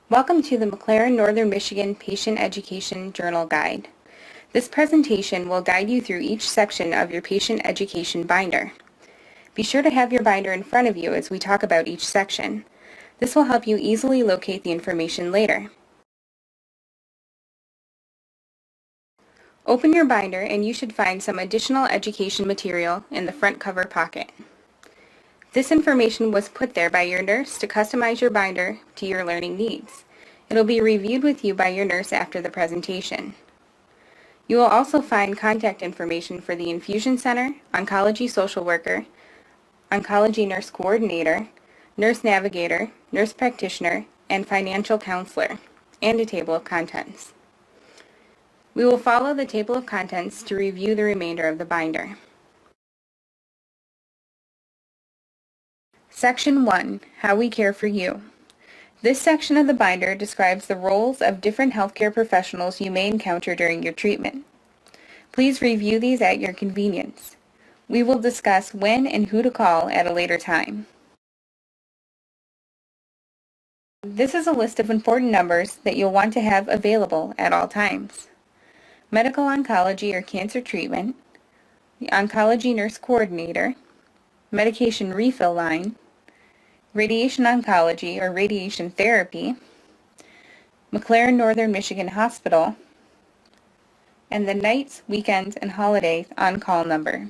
Welcome to the McLaren Northern Michigan Patient Education Journal Guide. This presentation will guide you through each section of your patient education binder. Be sure to have your binder in front of you as we talk about each section. This will help you easily locate the information later. Open your binder and you should find some additional education material in the front cover pocket. This information was put there by your nurse to customize your binder to your learning needs. It'll be reviewed with you by your nurse after the presentation. You will also find contact information for the infusion center, oncology social worker, oncology nurse coordinator, nurse navigator, nurse practitioner, and financial counselor, and a table of contents. We will follow the table of contents to review the remainder of the binder. Section 1, How We Care for You. This section of the binder describes the roles of different healthcare professionals you may encounter during your treatment. Please review these at your convenience. We will discuss when and who to call at a later time. This is a list of important numbers that you'll want to have available at all times. Medical oncology or cancer treatment, the oncology nurse coordinator, medication refill line, radiation oncology or radiation therapy, McLaren Northern Michigan Hospital, and the nights, weekends, and holidays on-call number.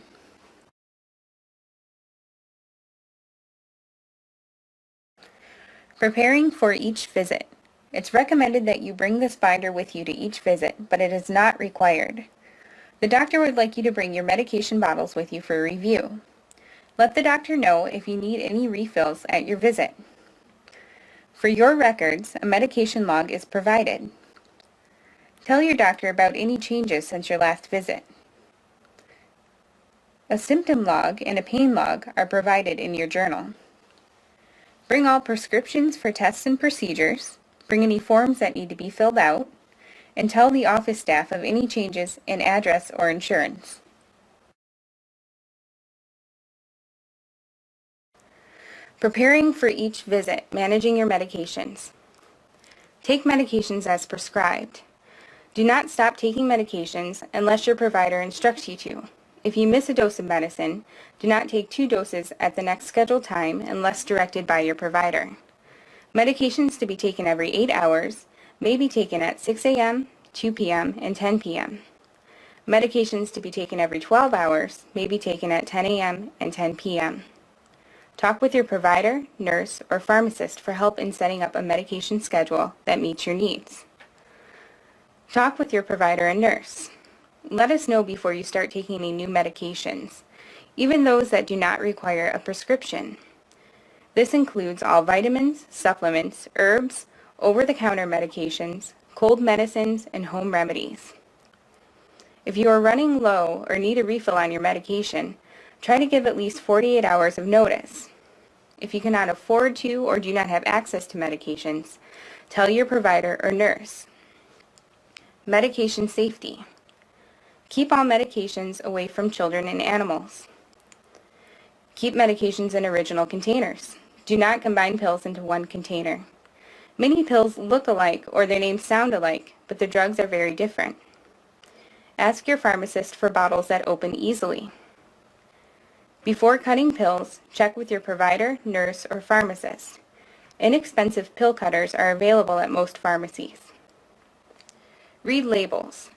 Preparing for each visit. It's recommended that you bring this binder with you to each visit, but it is not required. The doctor would like you to bring your medication bottles with you for review. Let the doctor know if you need any refills at your visit. For your records, a medication log is provided. Tell your doctor about any changes since your last visit. A symptom log and a pain log are provided in your journal. Bring all prescriptions for tests and procedures, bring any forms that need to be filled out, and tell the office staff of any changes in address or insurance. Preparing for each visit, managing your medications. Take medications as prescribed. Do not stop taking medications unless your provider instructs you to. If you miss a dose of medicine, do not take 2 doses at the next scheduled time unless directed by your provider. Medications to be taken every 8 hours may be taken at 6 a.m., 2 p.m., and 10 p.m. Medications to be taken every 12 hours may be taken at 10 a.m. and 10 p.m. Talk with your provider, nurse, or pharmacist for help in setting up a medication schedule that meets your needs. Talk with your provider and nurse. Let us know before you start taking any new medications, even those that do not require a prescription. This includes all vitamins, supplements, herbs, over-the-counter medications, cold medicines, and home remedies. If you are running low or need a refill on your medication, try to give at least 48 hours of notice. If you cannot afford to or do not have access to medications, tell your provider or nurse. Medication safety. Keep all medications away from children and animals. Keep medications in original containers. Do not combine pills into one container. Many pills look alike or their names sound alike, but the drugs are very different. Ask your pharmacist for bottles that open easily. Before cutting pills, check with your provider, nurse, or pharmacist. Inexpensive pill cutters are available at most pharmacies. Read labels.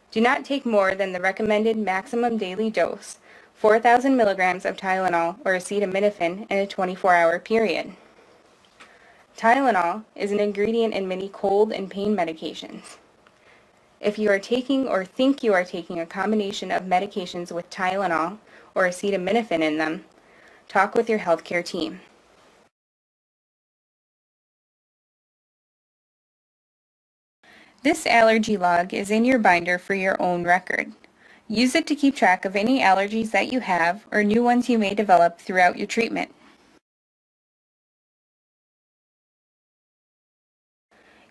Do not take more than the recommended maximum daily dose, 4,000 milligrams of Tylenol or acetaminophen in a 24-hour period. Tylenol is an ingredient in many cold and pain medications. If you are taking or think you are taking a combination of medications with Tylenol or acetaminophen in them, talk with your healthcare team. This allergy log is in your binder for your own record. Use it to keep track of any allergies that you have or new ones you may develop throughout your treatment.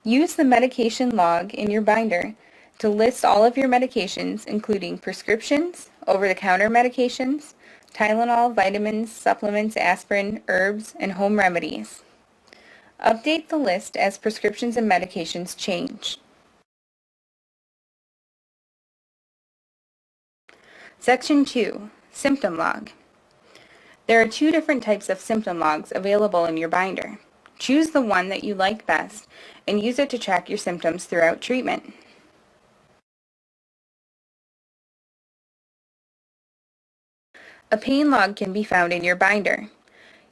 Use the medication log in your binder to list all of your medications, including prescriptions, over-the-counter medications, Tylenol, vitamins, supplements, aspirin, herbs, and home remedies. Update the list as prescriptions and medications change. Section 2, Symptom Log. There are 2 different types of symptom logs available in your binder. Choose the one that you like best and use it to track your symptoms throughout treatment. A pain log can be found in your binder.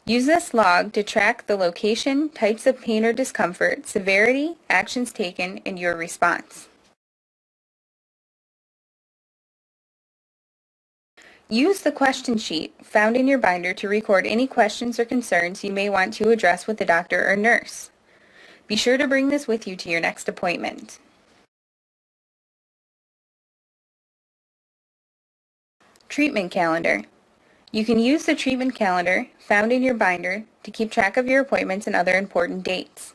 Use this log to track the location, types of pain or discomfort, severity, actions taken, and your response. Use the question sheet found in your binder to record any questions or concerns you may want to address with the doctor or nurse. Be sure to bring this with you to your next appointment. Treatment calendar. You can use the treatment calendar found in your binder to keep track of your appointments and other important dates.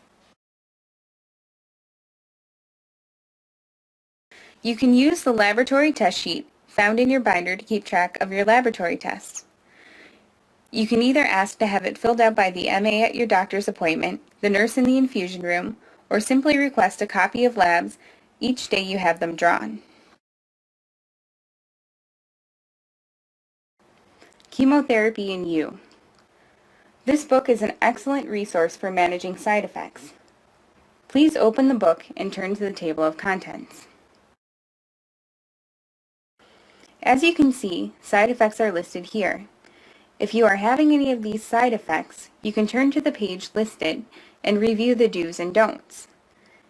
You can use the laboratory test sheet found in your binder to keep track of your laboratory tests. You can either ask to have it filled out by the MA at your doctor's appointment, the nurse in the infusion room, or simply request a copy of labs each day you have them drawn. Chemotherapy in You. This book is an excellent resource for managing side effects. Please open the book and turn to the table of contents. As you can see, side effects are listed here. If you are having any of these side effects, you can turn to the page listed and review the do's and don'ts.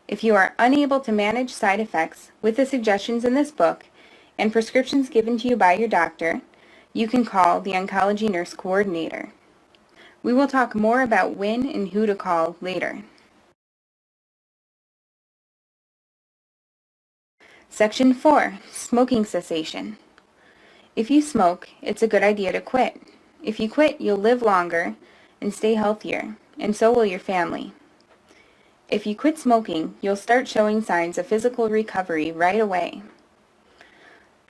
If you are unable to manage side effects with the suggestions in this book and prescriptions given to you by your doctor, you can call the Oncology Nurse Coordinator. We will talk more about when and who to call later. Section 4, Smoking Cessation. If you smoke, it's a good idea to quit. If you quit, you'll live longer and stay healthier, and so will your family. If you quit smoking, you'll start showing signs of physical recovery right away.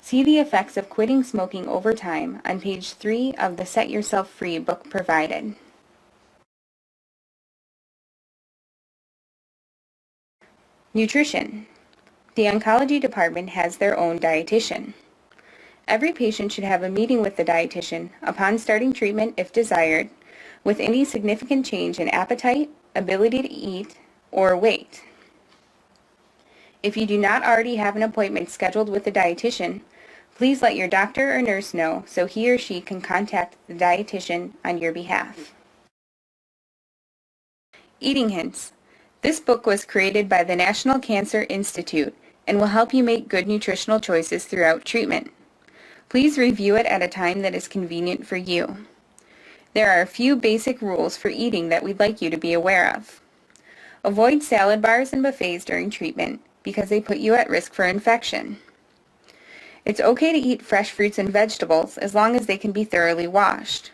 See the effects of quitting smoking over time on page 3 of the Set Yourself Free book provided. Nutrition. The oncology department has their own dietitian. Every patient should have a meeting with the dietitian upon starting treatment if desired, with any significant change in appetite, ability to eat, or weight. If you do not already have an appointment scheduled with the dietitian, please let your doctor or nurse know so he or she can contact the dietitian on your behalf. Eating Hints. This book was created by the National Cancer Institute and will help you make good nutritional choices throughout treatment. Please review it at a time that is convenient for you. There are a few basic rules for eating that we'd like you to be aware of. Avoid salad bars and buffets during treatment because they put you at risk for infection. It's okay to eat fresh fruits and vegetables as long as they can be thoroughly washed.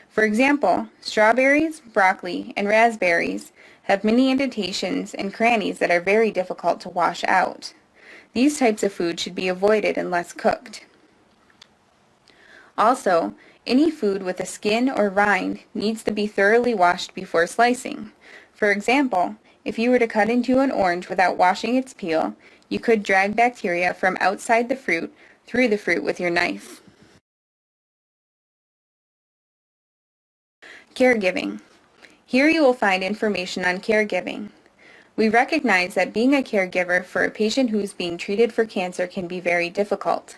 For example, strawberries, broccoli, and raspberries have many indentations and crannies that are very difficult to wash out. These types of food should be avoided unless cooked. Also, any food with a skin or rind needs to be thoroughly washed before slicing. For example, if you were to cut into an orange without washing its peel, you could drag bacteria from outside the fruit through the fruit with your knife. Caregiving. Here you will find information on caregiving. We recognize that being a caregiver for a patient who is being treated for cancer can be very difficult.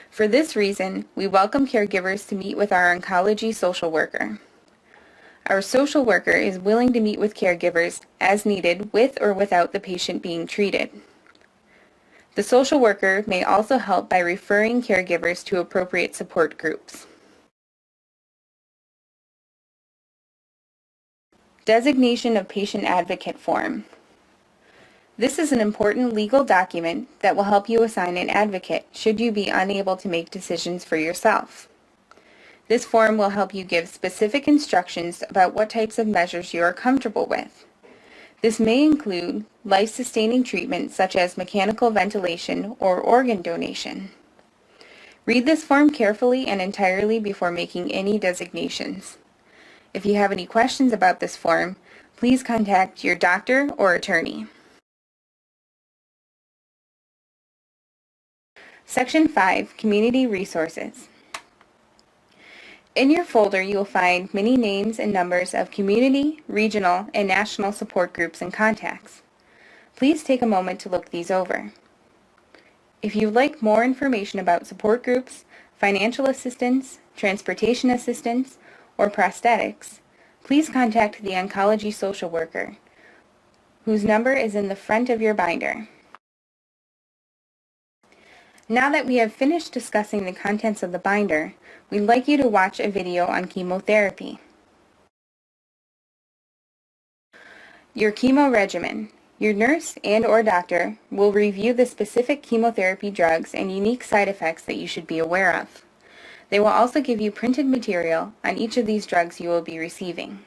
For this reason, we welcome caregivers to meet with our oncology social worker. Our social worker is willing to meet with caregivers as needed with or without the patient being treated. The social worker may also help by referring caregivers to appropriate support groups. Designation of Patient Advocate Form. This is an important legal document that will help you assign an advocate should you be unable to make decisions for yourself. This form will help you give specific instructions about what types of measures you are comfortable with. This may include life-sustaining treatment such as mechanical ventilation or organ donation. Read this form carefully and entirely before making any designations. If you have any questions about this form, please contact your doctor or attorney. Section 5, Community Resources. In your folder, you will find many names and numbers of community, regional, and national support groups and contacts. Please take a moment to look these over. If you'd like more information about support groups, financial assistance, transportation assistance, or prosthetics, please contact the Oncology social worker, whose number is in the front of your binder. Now that we have finished discussing the contents of the binder, we'd like you to watch a video on chemotherapy. Your chemo regimen. Your nurse and/or doctor will review the specific chemotherapy drugs and unique side effects that you should be aware of. They will also give you printed material on each of these drugs you will be receiving.